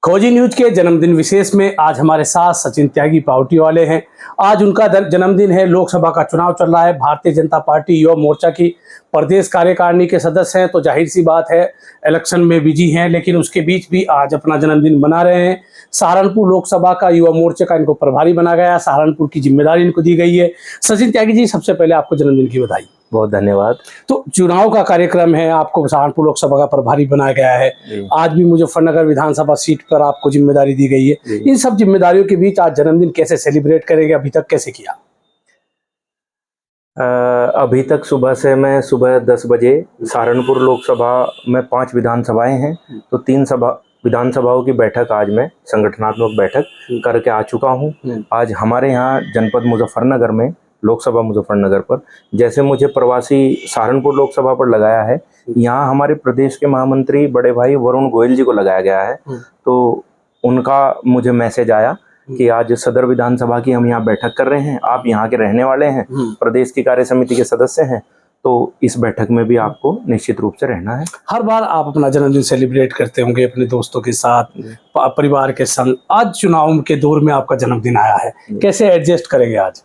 खोजी न्यूज के जन्मदिन विशेष में आज हमारे साथ सचिन त्यागी पावटी वाले हैं। आज उनका जन्मदिन है। लोकसभा का चुनाव चल रहा है। भारतीय जनता पार्टी युवा मोर्चा की प्रदेश कार्यकारिणी के सदस्य हैं, तो जाहिर सी बात है इलेक्शन में बिजी हैं, लेकिन उसके बीच भी आज अपना जन्मदिन मना रहे हैं। सहारनपुर लोकसभा का युवा मोर्चा का इनको प्रभारी बना गया, सहारनपुर की जिम्मेदारी इनको दी गई है। सचिन त्यागी जी, सबसे पहले आपको जन्मदिन की बधाई। बहुत धन्यवाद। तो चुनाव का कार्यक्रम है, आपको सहारनपुर लोकसभा का प्रभारी बनाया गया है। आज भी मुजफ्फरनगर विधानसभा सीट पर आपको जिम्मेदारी दी गई है। इन सब जिम्मेदारियों के बीच आज जन्मदिन कैसे सेलिब्रेट करेंगे, अभी तक कैसे किया? अभी तक सुबह 10 बजे सहारनपुर लोकसभा में 5 विधानसभाएं हैं, तो 3 विधानसभाओं की बैठक आज मैं संगठनात्मक बैठक करके आ चुका हूं। आज हमारे यहाँ जनपद मुजफ्फरनगर में लोकसभा मुजफ्फरनगर पर जैसे मुझे प्रवासी सहारनपुर लोकसभा पर लगाया है, यहाँ हमारे प्रदेश के महामंत्री बड़े भाई वरुण गोयल जी को लगाया गया है। तो उनका मुझे मैसेज आया कि आज सदर विधानसभा की हम यहाँ बैठक कर रहे हैं, आप यहाँ के रहने वाले हैं, प्रदेश की कार्य समिति के सदस्य हैं, तो इस बैठक में भी आपको निश्चित रूप से रहना है। हर बार आप अपना जन्मदिन सेलिब्रेट करते होंगे अपने दोस्तों के साथ, परिवार के संग। आज चुनाव के दौर में आपका जन्मदिन आया है, कैसे एडजस्ट करेंगे आज?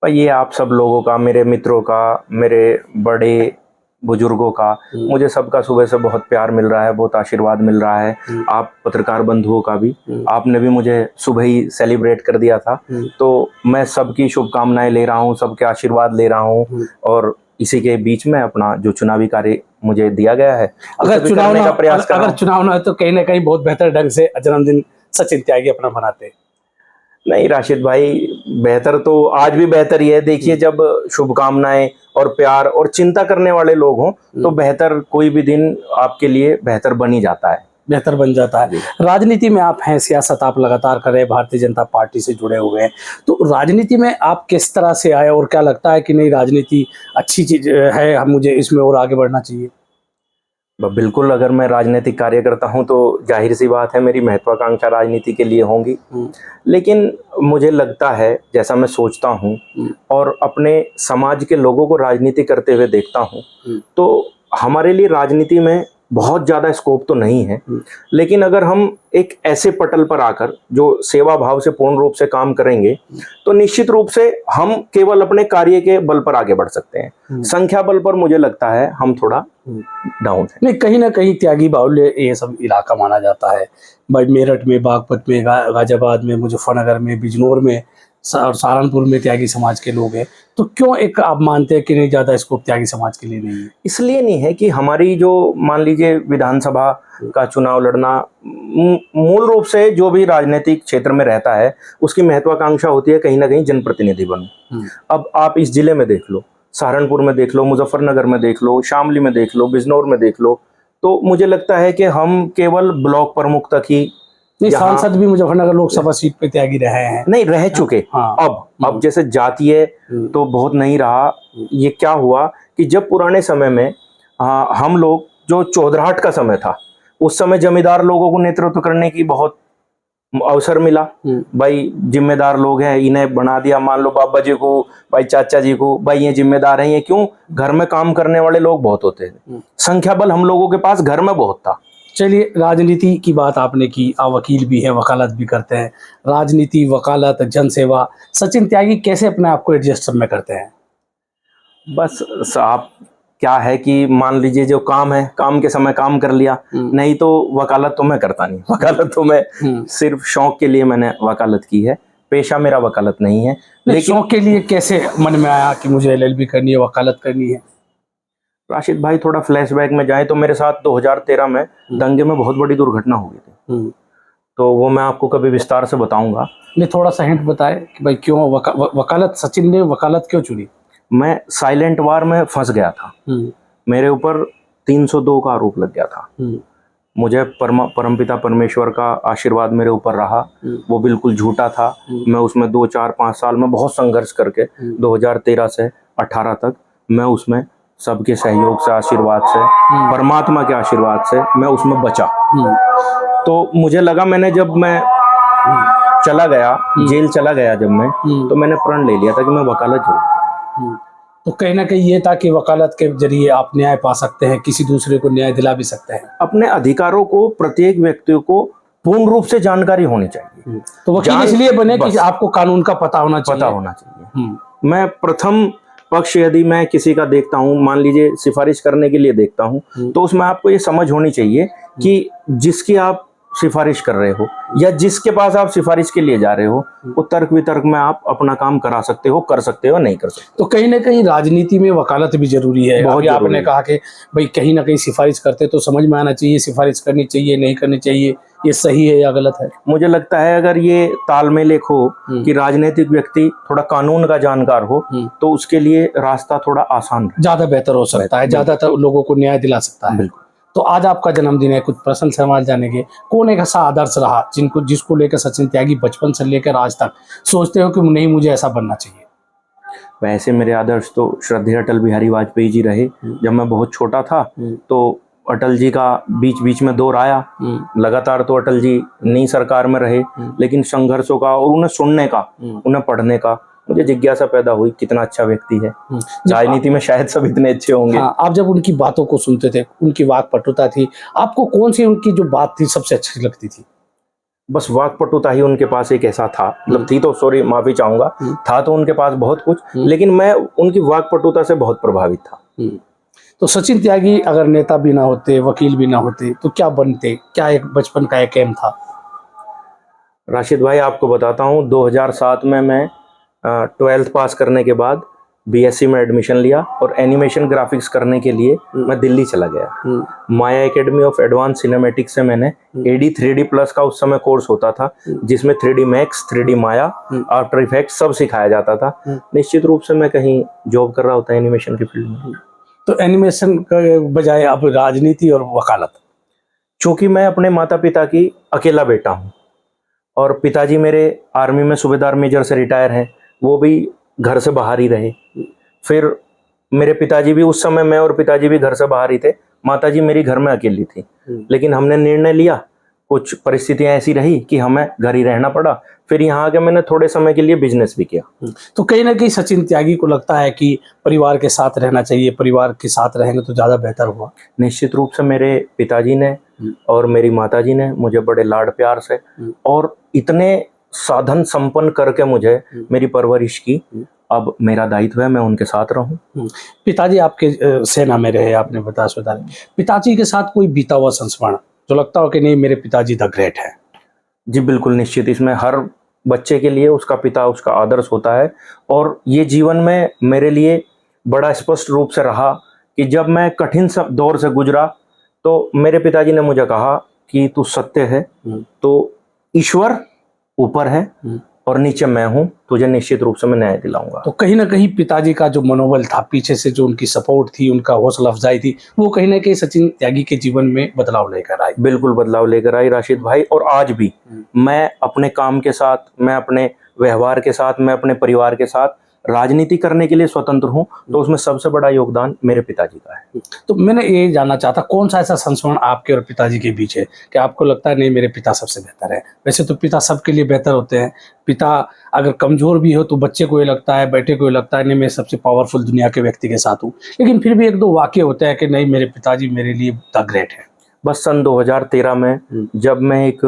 ये आप सब लोगों का, मेरे मित्रों का, मेरे बड़े बुजुर्गों का, मुझे सबका सुबह से बहुत प्यार मिल रहा है, बहुत आशीर्वाद मिल रहा है। आप पत्रकार बंधुओं का भी, आपने भी मुझे सुबह ही सेलिब्रेट कर दिया था, तो मैं सबकी शुभकामनाएं ले रहा हूँ, सबके आशीर्वाद ले रहा हूँ, और इसी के बीच में अपना जो चुनावी कार्य मुझे दिया गया है, अगर चुनाव ना हो तो कहीं ना कहीं बहुत बेहतर ढंग से जन्मदिन सचिन त्यागी अपना मनाते। नहीं राशिद भाई, बेहतर तो आज भी बेहतर ही है। देखिए, जब शुभकामनाएं और प्यार और चिंता करने वाले लोग हों तो बेहतर कोई भी दिन आपके लिए बेहतर बन ही जाता है, बेहतर बन जाता है। राजनीति में आप हैं, सियासत आप लगातार कर रहे हैं, भारतीय जनता पार्टी से जुड़े हुए हैं, तो राजनीति में आप किस तरह से आए और क्या लगता है कि नहीं राजनीति अच्छी चीज है, हम मुझे इसमें और आगे बढ़ना चाहिए? बिल्कुल, अगर मैं राजनीतिक कार्य करता हूं तो जाहिर सी बात है मेरी महत्वाकांक्षा राजनीति के लिए होंगी। लेकिन मुझे लगता है, जैसा मैं सोचता हूं और अपने समाज के लोगों को राजनीति करते हुए देखता हूं, तो हमारे लिए राजनीति में बहुत ज़्यादा स्कोप तो नहीं है। लेकिन अगर हम एक ऐसे पटल पर आकर जो सेवा भाव से पूर्ण रूप से काम करेंगे तो निश्चित रूप से हम केवल अपने कार्य के बल पर आगे बढ़ सकते हैं। संख्या बल पर मुझे लगता है हम थोड़ा डाउन है। नहीं, कहीं ना कहीं त्यागी बाहुल्य ये सब इलाका माना जाता है भाई। मेरठ में, बागपत में, गाजियाबाद में, मुजफ्फरनगर में, बिजनौर में और सहारनपुर में त्यागी समाज के लोग हैं, तो क्यों एक आप मानते हैं कि नहीं ज़्यादा स्कोप त्यागी समाज के लिए नहीं है? इसलिए नहीं है कि हमारी जो मान लीजिए विधानसभा का चुनाव लड़ना, मूल रूप से जो भी राजनीतिक क्षेत्र में रहता है उसकी महत्वाकांक्षा होती है कहीं ना कहीं जनप्रतिनिधि बनूं। अब आप इस जिले में देख लो, सहारनपुर में देख लो, मुजफ्फरनगर में देख लो, शामली में देख लो, बिजनौर में देख लो, तो मुझे लगता है कि हम केवल ब्लॉक प्रमुख तक ही, सांसद भी मुजफ्फरनगर लोकसभा सीट पे त्यागी रहे हैं, नहीं रह चुके। अब जैसे जातीय तो बहुत नहीं रहा। ये क्या हुआ कि जब पुराने समय में हम लोग, जो चौधराहट का समय था, उस समय जमींदार लोगों को नेतृत्व करने की बहुत अवसर मिला। भाई जिम्मेदार लोग हैं, इन्हें बना दिया, मान लो बाबा जी को, भाई चाचा जी को, भाई ये जिम्मेदार हैं। ये क्यों? घर में काम करने वाले लोग बहुत होते थे, संख्या बल हम लोगों के पास घर में बहुत था। चलिए, राजनीति की बात आपने की, आप वकील भी हैं, वकालत भी करते हैं। राजनीति, वकालत, जनसेवा, सचिन त्यागी कैसे अपने आप को एडजस्ट में करते हैं? बस आप क्या है कि मान लीजिए जो काम है, काम के समय काम कर लिया, नहीं तो वकालत तो मैं करता नहीं। वकालत तो मैं सिर्फ शौक के लिए मैंने वकालत की है, पेशा मेरा वकालत नहीं है। लेकिन शौक के लिए कैसे मन में आया कि मुझे LLB करनी है, वकालत करनी है? राशिद भाई, थोड़ा फ्लैशबैक में जाए तो मेरे साथ 2013 में दंगे में बहुत बड़ी दुर्घटना हो गई थी, तो वो मैं आपको कभी विस्तार से बताऊंगा। नहीं, थोड़ा सा हिंट बताए कि भाई क्यों वकालत, सचिन ने वकालत क्यों चुनी? मैं साइलेंट वार में फंस गया था। मेरे ऊपर 302 का आरोप लग गया था। मुझे परमपिता परमेश्वर का आशीर्वाद मेरे ऊपर रहा, वो बिल्कुल झूठा था। मैं उसमें 2, 4, 5 साल में बहुत संघर्ष करके 2013 से 18 तक मैं उसमें सबके सहयोग से, आशीर्वाद से, परमात्मा के आशीर्वाद से मैं उसमें बचा। तो मुझे लगा, जब मैं चला गया, जेल चला गया जब मैं, तो मैंने प्रण ले लिया था कि मैं वकालत जरूर करूं। तो कहीं ना कहीं ये था कि वकालत के जरिए आप न्याय पा सकते हैं, किसी दूसरे को न्याय दिला भी सकते हैं। अपने अधिकारों को प्रत्येक व्यक्ति को पूर्ण रूप से जानकारी होनी चाहिए। तो वकील इसलिए बने कि बस। आपको कानून का पता होना चाहिए। पता होना चाहिए। मैं प्रथम पक्ष यदि मैं किसी का देखता हूँ, मान लीजिए सिफारिश करने के लिए देखता हूँ, तो उसमें आपको ये समझ होनी चाहिए कि जिसकी आप सिफारिश कर रहे हो या जिसके पास आप सिफारिश के लिए जा रहे हो, वो तर्क वितर्क में आप अपना काम करा सकते हो, कर सकते हो, नहीं कर सकते। तो कहीं ना कहीं राजनीति में वकालत भी जरूरी है। बहुत अभी जरूरी आपने है। कहा कि भाई कहीं ना कहीं सिफारिश करते तो समझ में आना चाहिए, सिफारिश करनी चाहिए नहीं करनी चाहिए, ये सही है या गलत है। मुझे लगता है अगर ये तालमेल एक हो कि राजनीतिक व्यक्ति थोड़ा कानून का जानकार हो, तो उसके लिए रास्ता थोड़ा आसान है, ज्यादा बेहतर हो सकता है, ज्यादातर लोगों को न्याय दिला सकता है। बिल्कुल। तो आज आपका जन्मदिन है, कुछ पर्सनल सवाल जानेंगे। कौन एक ऐसा आदर्श रहा जिसको लेकर सचिन त्यागी बचपन से लेकर आज तक सोचते हो कि नहीं मुझे ऐसा बनना चाहिए। वैसे मेरे आदर्श तो श्रद्धेय अटल बिहारी वाजपेयी जी रहे। जब मैं बहुत छोटा था तो अटल जी का बीच बीच में दौर आया। लगातार तो अटल जी नई सरकार में रहे, लेकिन संघर्षों का और उन्हें सुनने का, उन्हें पढ़ने का मुझे जिज्ञासा पैदा हुई, कितना अच्छा व्यक्ति है। राजनीति में शायद सब इतने अच्छे होंगे। हाँ, आप जब उनकी बातों को सुनते थे, उनकी वाक्पटुता थी, आपको कौन सी उनकी जो बात थी सबसे अच्छी लगती थी। बस वाक्पटुता ही उनके पास एक ऐसा था, मतलब थी तो सॉरी माफी चाहूंगा, था तो उनके पास बहुत कुछ, लेकिन मैं उनकी वाक्पटुता से बहुत प्रभावित था। तो सचिन त्यागी अगर नेता भी ना होते, वकील भी ना होते, तो क्या बनते, क्या एक बचपन का एक एम था। राशिद भाई आपको बताता हूँ, 2007 में मैं 12th पास करने के बाद बीएससी में एडमिशन लिया और एनिमेशन ग्राफिक्स करने के लिए मैं दिल्ली चला गया। माया एकेडमी ऑफ एडवांस सिनेमैटिक्स से मैंने एडी 3D प्लस का उस समय कोर्स होता था, जिसमें 3D मैक्स, 3D माया, आफ्टर इफेक्ट्स सब सिखाया जाता था। निश्चित रूप से मैं कहीं जॉब कर रहा होता एनिमेशन की फील्ड में। तो एनिमेशन के बजाय अब राजनीति और वकालत। चूंकि मैं अपने माता पिता की अकेला बेटा हूँ और पिताजी मेरे आर्मी में सूबेदार मेजर से रिटायर हैं, वो भी घर से बाहर ही रहे। फिर मेरे पिताजी भी उस समय, मैं और पिताजी भी घर से बाहर ही थे, माताजी मेरी घर में अकेली थी। लेकिन हमने निर्णय लिया, कुछ परिस्थितियां ऐसी रही कि हमें घर ही रहना पड़ा। फिर यहाँ आके मैंने थोड़े समय के लिए बिजनेस भी किया। तो कहीं ना कहीं सचिन त्यागी को लगता है कि परिवार के साथ रहना चाहिए, परिवार के साथ रहेंगे तो ज़्यादा बेहतर हुआ। निश्चित रूप से मेरे पिताजी ने और मेरी माताजी ने मुझे बड़े लाड प्यार से और इतने साधन संपन्न करके मुझे मेरी परवरिश की। अब मेरा दायित्व है मैं उनके साथ रहूं। पिताजी आपके सेना में रहे, आपने बताया। पिताजी के साथ कोई बीता हुआ संस्मरण जो लगता हो कि नहीं मेरे पिताजी द ग्रेट है। जी बिल्कुल, निश्चित। इसमें हर बच्चे के लिए उसका पिता उसका आदर्श होता है और ये जीवन में मेरे लिए बड़ा स्पष्ट रूप से रहा कि जब मैं कठिन दौर से गुजरा तो मेरे पिताजी ने मुझे कहा कि तू सत्य है, तो ईश्वर ऊपर है और नीचे मैं हूं, तुझे निश्चित रूप से मैं न्याय दिलाऊंगा। तो कहीं ना कहीं पिताजी का जो मनोबल था, पीछे से जो उनकी सपोर्ट थी, उनका हौसला अफजाई थी, वो कहीं ना कहीं सचिन त्यागी के जीवन में बदलाव लेकर आई। बिल्कुल बदलाव लेकर आई राशिद भाई। और आज भी मैं अपने काम के साथ, मैं अपने व्यवहार के साथ, मैं अपने परिवार के साथ राजनीति करने के लिए स्वतंत्र हूं, तो उसमें सबसे बड़ा योगदान मेरे पिताजी का है। तो मैंने ये जानना चाहता, कौन सा ऐसा संस्मरण आपके और पिताजी के बीच है कि आपको लगता है नहीं मेरे पिता सबसे बेहतर है। वैसे तो पिता सबके लिए बेहतर होते हैं, पिता अगर कमजोर भी हो तो बच्चे को ये लगता है, बेटे को ये लगता है नहीं मैं सबसे पावरफुल दुनिया के व्यक्ति के साथ हूँ, लेकिन फिर भी एक दो वाक्य होते हैं कि नहीं मेरे पिताजी मेरे लिए द ग्रेट है। बस सन 2013 में जब मैं एक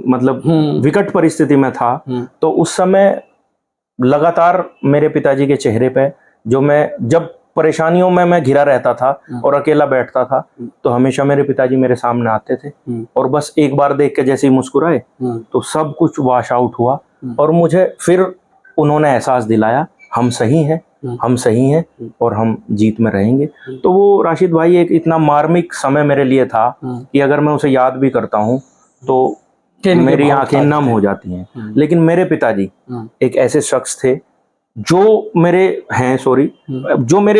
मतलब विकट परिस्थिति में था, तो उस समय लगातार मेरे पिताजी के चेहरे पे, जो मैं जब परेशानियों में मैं घिरा रहता था और अकेला बैठता था, तो हमेशा मेरे पिताजी मेरे सामने आते थे और बस एक बार देख के जैसे ही मुस्कुराए तो सब कुछ वॉश आउट हुआ और मुझे फिर उन्होंने एहसास दिलाया हम सही हैं, हम सही हैं और हम जीत में रहेंगे। तो वो राशिद भाई एक इतना मार्मिक समय मेरे लिए था कि अगर मैं उसे याद भी करता हूँ तो मेरी आंखें नम हो जाती हैं। लेकिन मेरे पिताजी एक ऐसे शख्स थे जो मेरे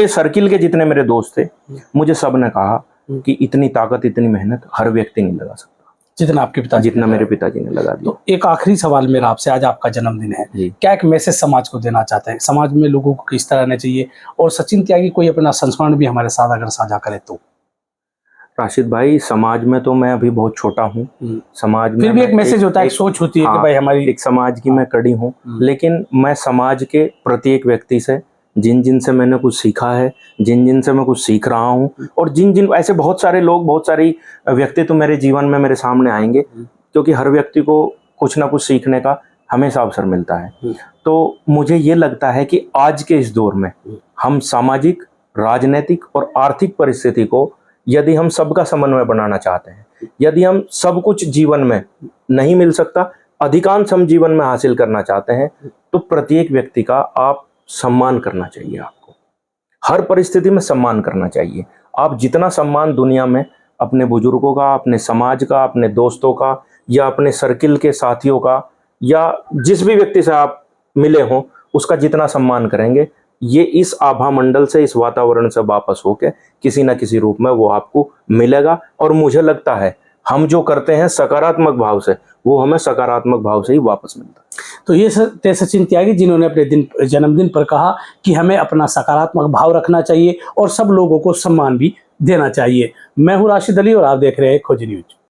सर्किल के जितने मेरे दोस्त थे, मुझे सब ने कहा कि इतनी ताकत, इतनी मेहनत हर व्यक्ति नहीं लगा सकता जितना मेरे पिताजी ने लगा दिया। तो एक आखिरी सवाल मेरा आपसे, आज आपका जन्मदिन है, क्या एक मैसेज समाज को देना चाहते हैं, समाज में लोगों को किस तरह रहना चाहिए, और सचिन त्यागी कोई अपना संस्मरण भी हमारे साथ अगर साझा करे तो। राशिद भाई, समाज में तो मैं अभी बहुत छोटा हूँ, समाज में फिर भी एक मैसेज होता है, एक सोच होती है कि भाई हमारी एक समाज की मैं कड़ी हूँ, लेकिन मैं समाज के प्रत्येक व्यक्ति से, जिन से मैंने कुछ सीखा है, जिन से मैं कुछ सीख रहा हूँ, और जिन ऐसे बहुत सारे लोग, बहुत सारी व्यक्ति तो मेरे जीवन में मेरे सामने आएंगे, क्योंकि हर व्यक्ति को कुछ ना कुछ सीखने का हमेशा अवसर मिलता है। तो मुझे ये लगता है कि आज के इस दौर में हम सामाजिक, राजनीतिक और आर्थिक परिस्थिति को यदि हम सबका समन्वय बनाना चाहते हैं, यदि हम सब कुछ जीवन में नहीं मिल सकता, अधिकांश हम जीवन में हासिल करना चाहते हैं, तो प्रत्येक व्यक्ति का आप सम्मान करना चाहिए। आपको हर परिस्थिति में सम्मान करना चाहिए। आप जितना सम्मान दुनिया में अपने बुजुर्गों का, अपने समाज का, अपने दोस्तों का या अपने सर्किल के साथियों का या जिस भी व्यक्ति से आप मिले हों उसका जितना सम्मान करेंगे, ये इस आभा मंडल से, इस वातावरण से वापस होके किसी न किसी रूप में वो आपको मिलेगा। और मुझे लगता है हम जो करते हैं सकारात्मक भाव से, वो हमें सकारात्मक भाव से ही वापस मिलता है। तो ये थे सचिन त्यागी जिन्होंने अपने जन्मदिन पर कहा कि हमें अपना सकारात्मक भाव रखना चाहिए और सब लोगों को सम्मान भी देना चाहिए। मैं हूँ राशिद अली और आप देख रहे हैं खोजी न्यूज।